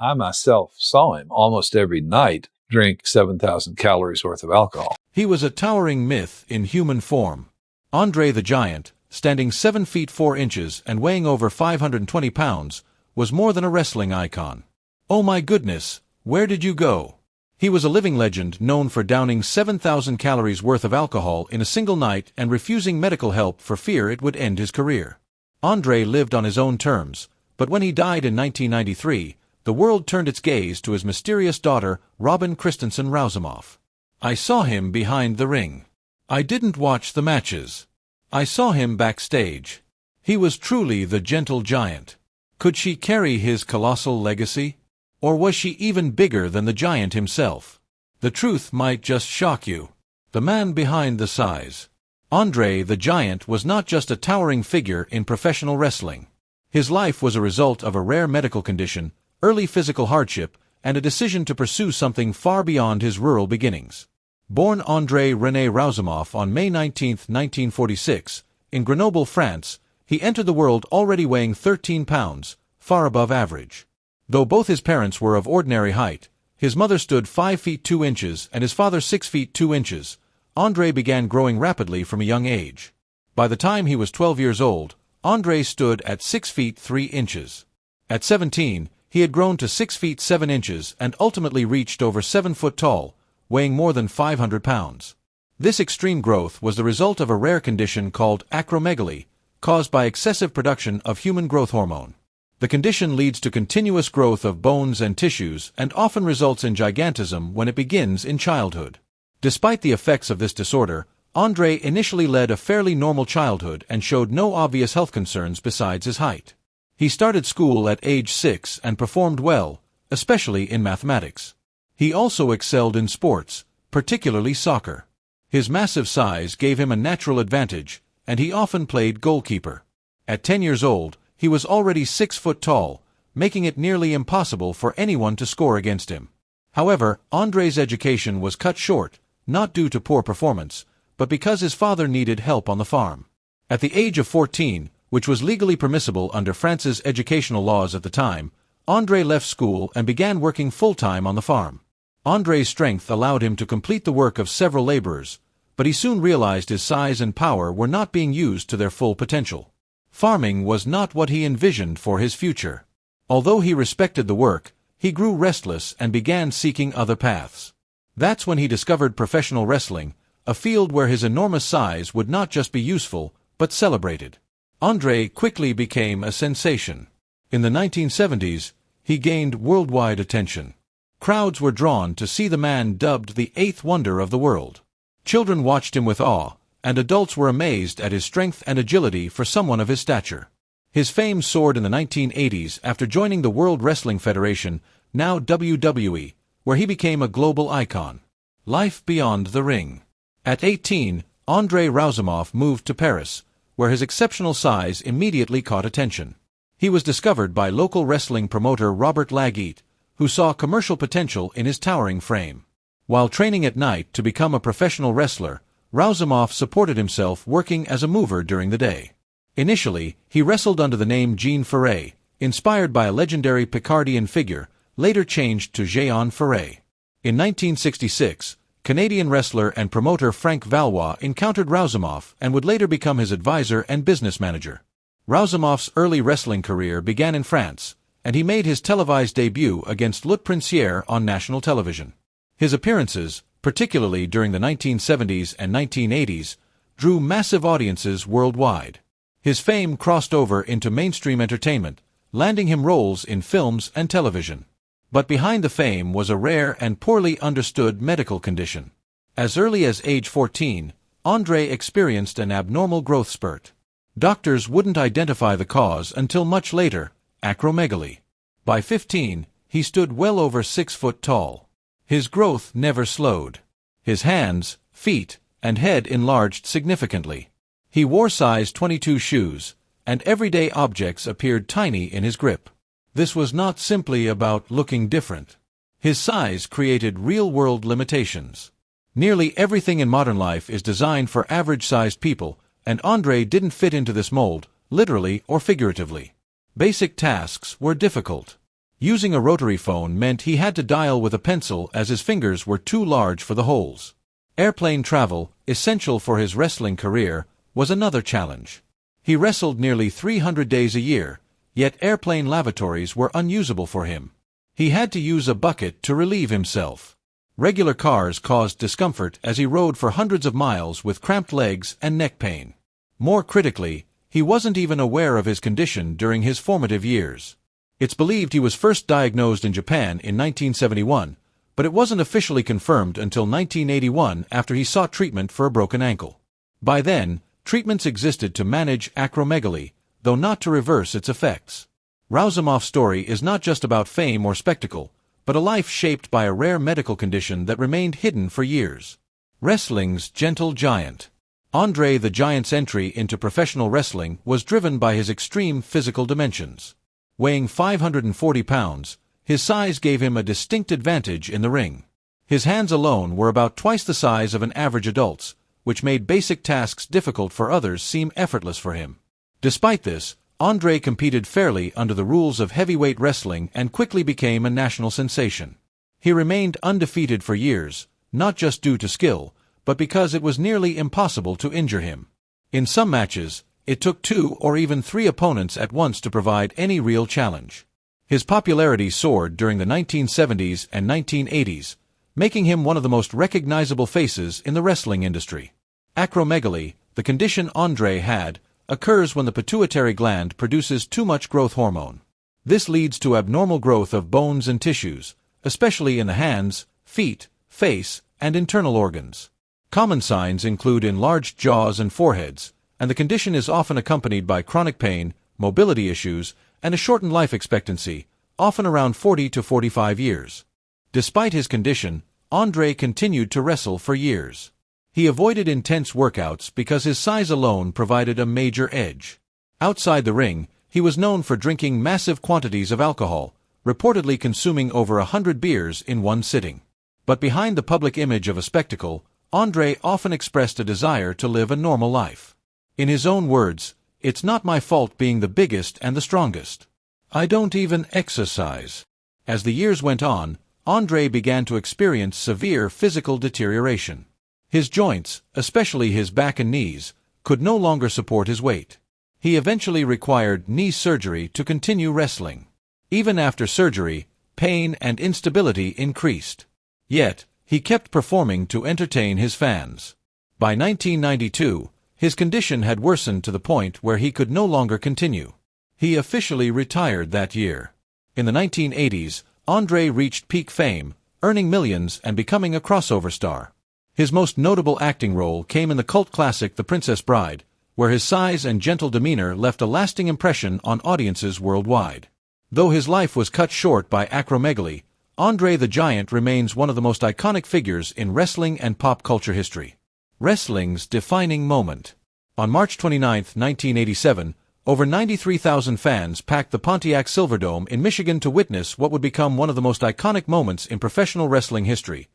I myself saw him almost every night drink 7,000 calories worth of alcohol. He was a towering myth in human form. Andre the Giant, standing 7 feet 4 inches and weighing over 520 pounds, was more than a wrestling icon. Oh my goodness, where did you go? He was a living legend known for downing 7,000 calories worth of alcohol in a single night and refusing medical help for fear it would end his career. Andre lived on his own terms, but when he died in 1993, the world turned its gaze to his mysterious daughter, Robin Christensen Rousimov. I saw him behind the ring. I didn't watch the matches. I saw him backstage. He was truly the gentle giant. Could she carry his colossal legacy? Or was she even bigger than the giant himself? The truth might just shock you. The man behind the size. Andre the Giant was not just a towering figure in professional wrestling. His life was a result of a rare medical condition, early physical hardship, and a decision to pursue something far beyond his rural beginnings. Born Andre René Rousimov on May 19, 1946, in Grenoble, France, he entered the world already weighing 13 pounds, far above average. Though both his parents were of ordinary height, his mother stood 5 feet 2 inches and his father 6 feet 2 inches, Andre began growing rapidly from a young age. By the time he was 12 years old, Andre stood at 6 feet 3 inches. At 17, he had grown to 6 feet 7 inches and ultimately reached over 7 foot tall, weighing more than 500 pounds. This extreme growth was the result of a rare condition called acromegaly, caused by excessive production of human growth hormone. The condition leads to continuous growth of bones and tissues and often results in gigantism when it begins in childhood. Despite the effects of this disorder, Andre initially led a fairly normal childhood and showed no obvious health concerns besides his height. He started school at age 6 and performed well, especially in mathematics. He also excelled in sports, particularly soccer. His massive size gave him a natural advantage, and he often played goalkeeper. At 10 years old, he was already 6 foot tall, making it nearly impossible for anyone to score against him. However, Andre's education was cut short, not due to poor performance, but because his father needed help on the farm. At the age of 14, which was legally permissible under France's educational laws at the time, Andre left school and began working full-time on the farm. Andre's strength allowed him to complete the work of several laborers, but he soon realized his size and power were not being used to their full potential. Farming was not what he envisioned for his future. Although he respected the work, he grew restless and began seeking other paths. That's when he discovered professional wrestling, a field where his enormous size would not just be useful, but celebrated. Andre quickly became a sensation. In the 1970s, he gained worldwide attention. Crowds were drawn to see the man dubbed the eighth wonder of the world. Children watched him with awe, and adults were amazed at his strength and agility for someone of his stature. His fame soared in the 1980s after joining the World Wrestling Federation, now WWE, where he became a global icon. Life beyond the ring. At 18, Andre Rousimov moved to Paris, where his exceptional size immediately caught attention. He was discovered by local wrestling promoter Robert Laguitte, who saw commercial potential in his towering frame. While training at night to become a professional wrestler, Rousimov supported himself working as a mover during the day. Initially, he wrestled under the name Jean Ferret, inspired by a legendary Picardian figure, later changed to Jean Ferret. In 1966, Canadian wrestler and promoter Frank Valois encountered Rousimov and would later become his advisor and business manager. Rousimov's early wrestling career began in France, and he made his televised debut against Lutte Princière on national television. His appearances, particularly during the 1970s and 1980s, drew massive audiences worldwide. His fame crossed over into mainstream entertainment, landing him roles in films and television. But behind the fame was a rare and poorly understood medical condition. As early as age 14, Andre experienced an abnormal growth spurt. Doctors wouldn't identify the cause until much later, acromegaly. By 15, he stood well over 6 foot tall. His growth never slowed. His hands, feet, and head enlarged significantly. He wore size 22 shoes, and everyday objects appeared tiny in his grip. This was not simply about looking different. His size created real-world limitations. Nearly everything in modern life is designed for average-sized people, and Andre didn't fit into this mold, literally or figuratively. Basic tasks were difficult. Using a rotary phone meant he had to dial with a pencil as his fingers were too large for the holes. Airplane travel, essential for his wrestling career, was another challenge. He wrestled nearly 300 days a year, yet airplane lavatories were unusable for him. He had to use a bucket to relieve himself. Regular cars caused discomfort as he rode for hundreds of miles with cramped legs and neck pain. More critically, he wasn't even aware of his condition during his formative years. It's believed he was first diagnosed in Japan in 1971, but it wasn't officially confirmed until 1981 after he sought treatment for a broken ankle. By then, treatments existed to manage acromegaly, though not to reverse its effects. Rouzimov's story is not just about fame or spectacle, but a life shaped by a rare medical condition that remained hidden for years. Wrestling's gentle giant. Andre the Giant's entry into professional wrestling was driven by his extreme physical dimensions. Weighing 540 pounds, his size gave him a distinct advantage in the ring. His hands alone were about twice the size of an average adult's, which made basic tasks difficult for others seem effortless for him. Despite this, Andre competed fairly under the rules of heavyweight wrestling and quickly became a national sensation. He remained undefeated for years, not just due to skill, but because it was nearly impossible to injure him. In some matches, it took 2 or even 3 opponents at once to provide any real challenge. His popularity soared during the 1970s and 1980s, making him one of the most recognizable faces in the wrestling industry. Acromegaly, the condition Andre had, occurs when the pituitary gland produces too much growth hormone. This leads to abnormal growth of bones and tissues, especially in the hands, feet, face, and internal organs. Common signs include enlarged jaws and foreheads, and the condition is often accompanied by chronic pain, mobility issues, and a shortened life expectancy, often around 40 to 45 years. Despite his condition, Andre continued to wrestle for years. He avoided intense workouts because his size alone provided a major edge. Outside the ring, he was known for drinking massive quantities of alcohol, reportedly consuming over 100 beers in one sitting. But behind the public image of a spectacle, Andre often expressed a desire to live a normal life. In his own words, "It's not my fault being the biggest and the strongest. I don't even exercise." As the years went on, Andre began to experience severe physical deterioration. His joints, especially his back and knees, could no longer support his weight. He eventually required knee surgery to continue wrestling. Even after surgery, pain and instability increased. Yet, he kept performing to entertain his fans. By 1992, his condition had worsened to the point where he could no longer continue. He officially retired that year. In the 1980s, Andre reached peak fame, earning millions and becoming a crossover star. His most notable acting role came in the cult classic The Princess Bride, where his size and gentle demeanor left a lasting impression on audiences worldwide. Though his life was cut short by acromegaly, Andre the Giant remains one of the most iconic figures in wrestling and pop culture history. Wrestling's defining moment. On March 29, 1987, over 93,000 fans packed the Pontiac Silverdome in Michigan to witness what would become one of the most iconic moments in professional wrestling history: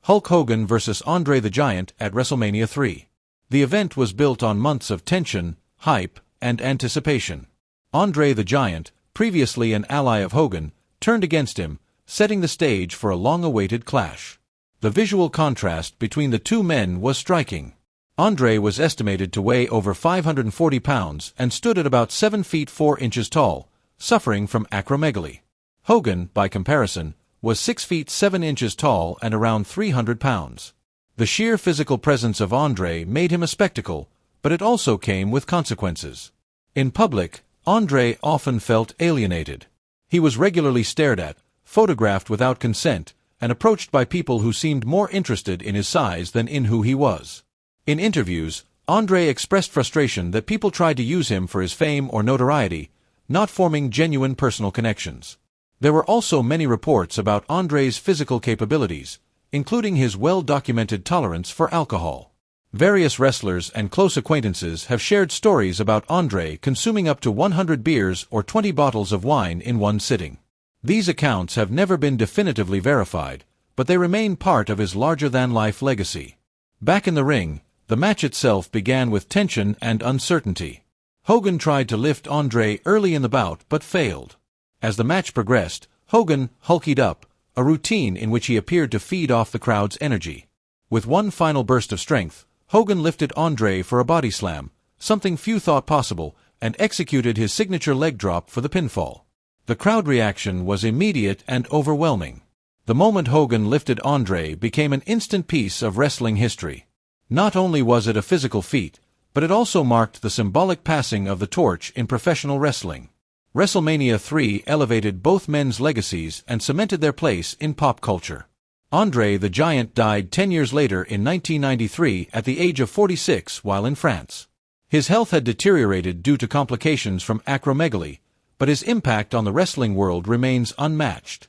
Hulk Hogan vs. Andre the Giant at WrestleMania 3. The event was built on months of tension, hype, and anticipation. Andre the Giant, previously an ally of Hogan, turned against him, setting the stage for a long-awaited clash. The visual contrast between the two men was striking. Andre was estimated to weigh over 540 pounds and stood at about 7 feet 4 inches tall, suffering from acromegaly. Hogan, by comparison, was 6 feet 7 inches tall and around 300 pounds. The sheer physical presence of Andre made him a spectacle, but it also came with consequences. In public, Andre often felt alienated. He was regularly stared at, photographed without consent, and approached by people who seemed more interested in his size than in who he was. In interviews, Andre expressed frustration that people tried to use him for his fame or notoriety, not forming genuine personal connections. There were also many reports about Andre's physical capabilities, including his well-documented tolerance for alcohol. Various wrestlers and close acquaintances have shared stories about Andre consuming up to 100 beers or 20 bottles of wine in one sitting. These accounts have never been definitively verified, but they remain part of his larger-than-life legacy. Back in the ring, the match itself began with tension and uncertainty. Hogan tried to lift Andre early in the bout but failed. As the match progressed, Hogan hulkied up, a routine in which he appeared to feed off the crowd's energy. With one final burst of strength, Hogan lifted Andre for a body slam, something few thought possible, and executed his signature leg drop for the pinfall. The crowd reaction was immediate and overwhelming. The moment Hogan lifted Andre became an instant piece of wrestling history. Not only was it a physical feat, but it also marked the symbolic passing of the torch in professional wrestling. WrestleMania 3 elevated both men's legacies and cemented their place in pop culture. Andre the Giant died 10 years later in 1993 at the age of 46 while in France. His health had deteriorated due to complications from acromegaly, but his impact on the wrestling world remains unmatched.